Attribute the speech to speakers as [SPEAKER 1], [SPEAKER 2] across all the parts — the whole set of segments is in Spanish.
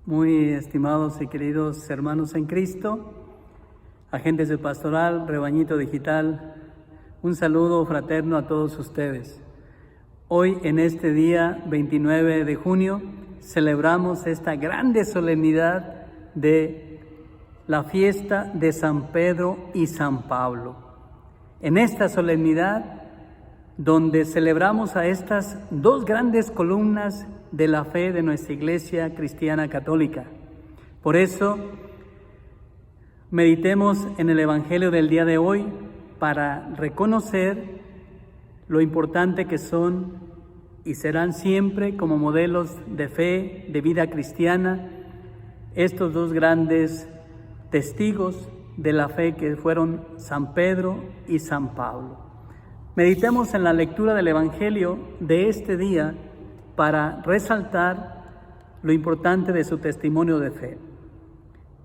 [SPEAKER 1] Muy estimados y queridos hermanos en Cristo, agentes de pastoral, rebañito digital, un saludo fraterno a todos ustedes. Hoy, en este día 29 de junio, celebramos esta grande solemnidad de la fiesta de San Pedro y San Pablo. En esta solemnidad, donde celebramos a estas dos grandes columnas de la fe de nuestra Iglesia Cristiana Católica. Por eso, meditemos en el Evangelio del día de hoy para reconocer lo importante que son y serán siempre como modelos de fe, de vida cristiana, estos dos grandes testigos de la fe que fueron San Pedro y San Pablo. Meditemos en la lectura del Evangelio de este día para resaltar lo importante de su testimonio de fe.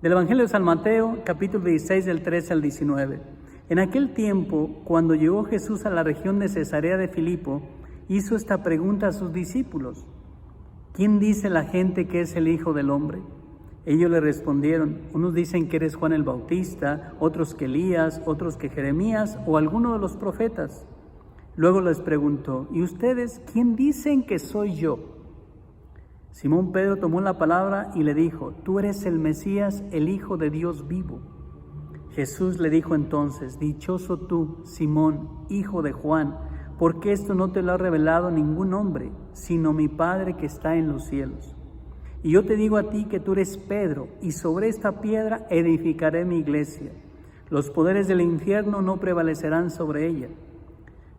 [SPEAKER 1] Del Evangelio de San Mateo, capítulo 16, del 13 al 19. En aquel tiempo, cuando llegó Jesús a la región de Cesarea de Filipo, hizo esta pregunta a sus discípulos: ¿quién dice la gente que es el Hijo del Hombre? Ellos le respondieron: unos dicen que eres Juan el Bautista, otros que Elías, otros que Jeremías o alguno de los profetas. Luego les preguntó: ¿y ustedes quién dicen que soy yo? Simón Pedro tomó la palabra y le dijo: tú eres el Mesías, el Hijo de Dios vivo. Jesús le dijo entonces: dichoso tú, Simón, hijo de Juan, porque esto no te lo ha revelado ningún hombre, sino mi Padre que está en los cielos. Y yo te digo a ti que tú eres Pedro, y sobre esta piedra edificaré mi iglesia. Los poderes del infierno no prevalecerán sobre ella.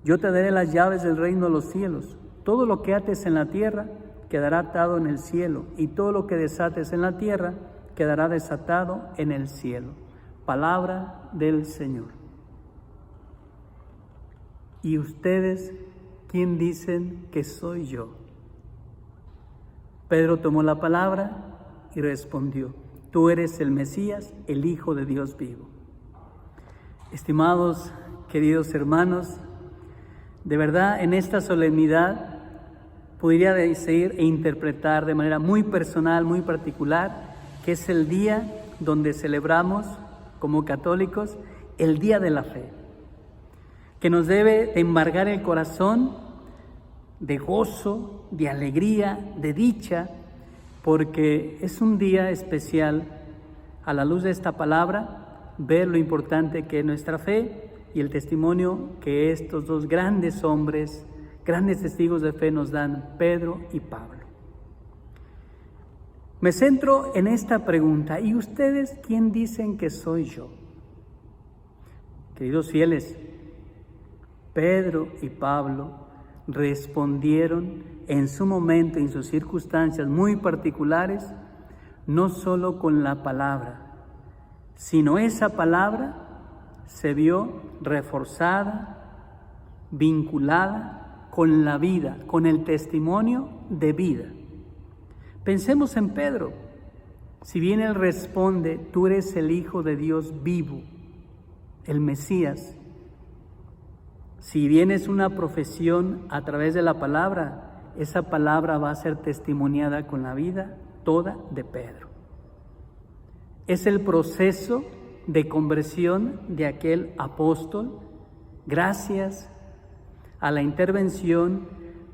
[SPEAKER 1] Yo te daré las llaves del reino de los cielos. Todo lo que ates en la tierra quedará atado en el cielo, y todo lo que desates en la tierra quedará desatado en el cielo. Palabra del Señor. ¿Y ustedes quién dicen que soy yo? Pedro tomó la palabra y respondió: tú eres el Mesías, el Hijo de Dios vivo. Estimados, queridos hermanos, de verdad, en esta solemnidad podría decir e interpretar de manera muy personal, muy particular, que es el día donde celebramos como católicos el Día de la Fe, que nos debe de embargar el corazón de gozo, de alegría, de dicha, porque es un día especial a la luz de esta palabra, ver lo importante que es nuestra fe y el testimonio que estos dos grandes hombres, grandes testigos de fe nos dan, Pedro y Pablo. Me centro en esta pregunta: ¿y ustedes quién dicen que soy yo? Queridos fieles, Pedro y Pablo respondieron en su momento, en sus circunstancias muy particulares, no solo con la palabra, sino esa palabra se vio reforzada, vinculada con la vida, con el testimonio de vida. Pensemos en Pedro. Si bien él responde: tú eres el Hijo de Dios vivo, el Mesías. Si bien es una profesión a través de la palabra, esa palabra va a ser testimoniada con la vida toda de Pedro. Es el proceso de conversión de aquel apóstol, gracias a la intervención,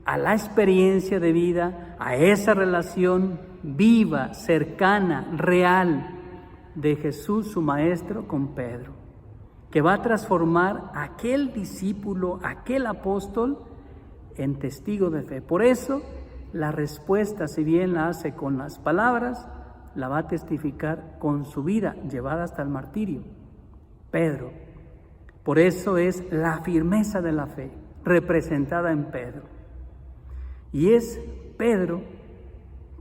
[SPEAKER 1] a la experiencia de vida, a esa relación viva, cercana, real de Jesús, su Maestro, con Pedro, que va a transformar a aquel discípulo, aquel apóstol, en testigo de fe. Por eso, la respuesta, si bien la hace con las palabras, la va a testificar con su vida, llevada hasta el martirio. Pedro. Por eso es la firmeza de la fe, representada en Pedro. Y es Pedro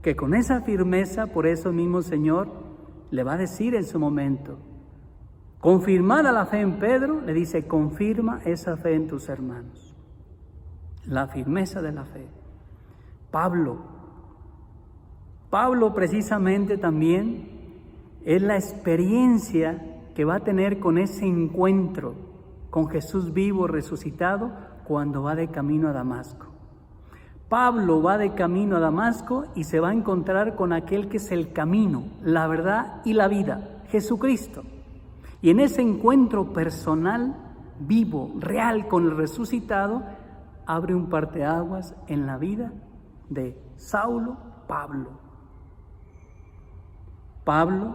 [SPEAKER 1] que con esa firmeza, por eso mismo Señor le va a decir en su momento, confirmada la fe en Pedro, le dice: confirma esa fe en tus hermanos. La firmeza de la fe. Pablo precisamente también es la experiencia que va a tener con ese encuentro con Jesús vivo, resucitado, cuando va de camino a Damasco. Pablo va de camino a Damasco y se va a encontrar con aquel que es el camino, la verdad y la vida, Jesucristo. Y en ese encuentro personal, vivo, real con el resucitado, abre un parteaguas en la vida de Saulo, Pablo. Pablo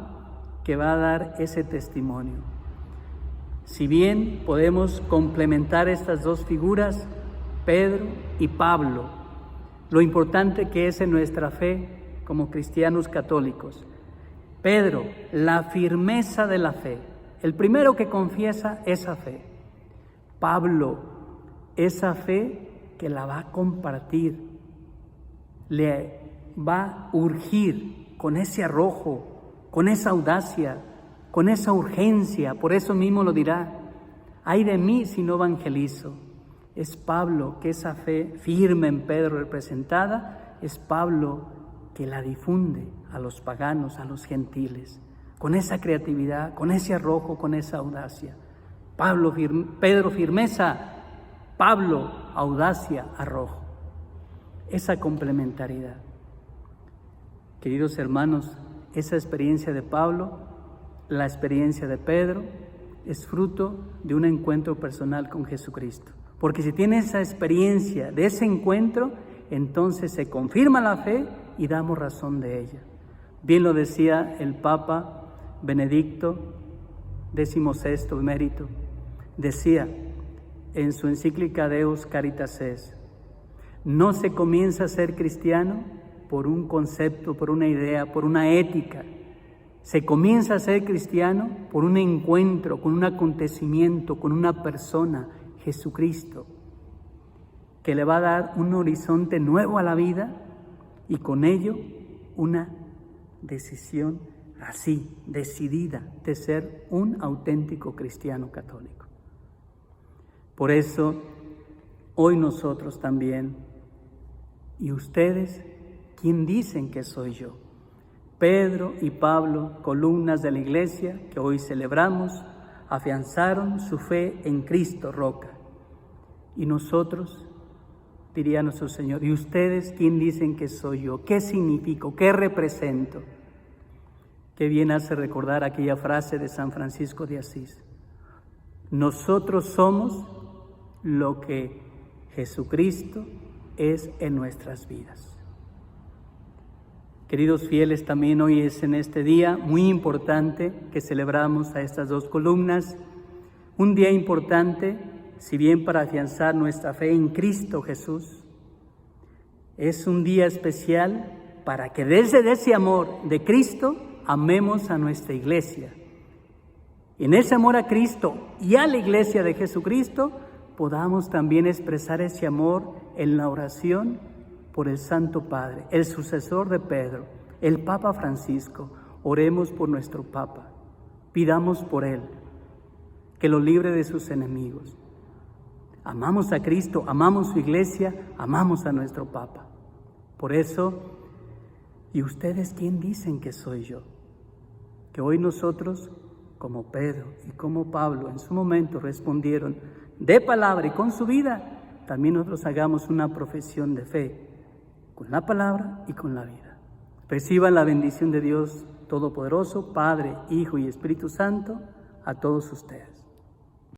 [SPEAKER 1] que va a dar ese testimonio. Si bien podemos complementar estas dos figuras, Pedro y Pablo, lo importante que es en nuestra fe como cristianos católicos. Pedro, la firmeza de la fe, el primero que confiesa esa fe. Pablo, esa fe que la va a compartir, le va a urgir con ese arrojo, con esa audacia, con esa urgencia. Por eso mismo lo dirá: ay de mí si no evangelizo. Es Pablo que esa fe firme en Pedro representada, es Pablo que la difunde a los paganos, a los gentiles, con esa creatividad, con ese arrojo, con esa audacia. Pedro firmeza, Pablo audacia, arrojo. Esa complementariedad. Queridos hermanos, esa experiencia de Pablo, la experiencia de Pedro, es fruto de un encuentro personal con Jesucristo. Porque si tiene esa experiencia de ese encuentro, entonces se confirma la fe y damos razón de ella. Bien lo decía el Papa Benedicto XVI emérito, decía en su encíclica Deus Caritas Est: no se comienza a ser cristiano por un concepto, por una idea, por una ética. Se comienza a ser cristiano por un encuentro, con un acontecimiento, con una persona, Jesucristo, que le va a dar un horizonte nuevo a la vida y con ello una decisión así, decidida, de ser un auténtico cristiano católico. Por eso, hoy nosotros también, y ustedes, ¿quién dicen que soy yo? Pedro y Pablo, columnas de la iglesia que hoy celebramos, afianzaron su fe en Cristo, roca. Y nosotros, diría nuestro Señor, ¿y ustedes quién dicen que soy yo? ¿Qué significo? ¿Qué represento? Qué bien hace recordar aquella frase de San Francisco de Asís: nosotros somos lo que Jesucristo es en nuestras vidas. Queridos fieles, también hoy es en este día muy importante que celebramos a estas dos columnas, un día importante, si bien para afianzar nuestra fe en Cristo Jesús, es un día especial para que desde ese amor de Cristo amemos a nuestra iglesia. Y en ese amor a Cristo y a la iglesia de Jesucristo podamos también expresar ese amor en la oración por el Santo Padre, el sucesor de Pedro, el Papa Francisco. Oremos por nuestro Papa, pidamos por él, que lo libre de sus enemigos. Amamos a Cristo, amamos su iglesia, amamos a nuestro Papa. Por eso, ¿y ustedes quién dicen que soy yo? Que hoy nosotros, como Pedro y como Pablo en su momento respondieron de palabra y con su vida, también nosotros hagamos una profesión de fe, con la palabra y con la vida. Reciban la bendición de Dios Todopoderoso, Padre, Hijo y Espíritu Santo, a todos ustedes.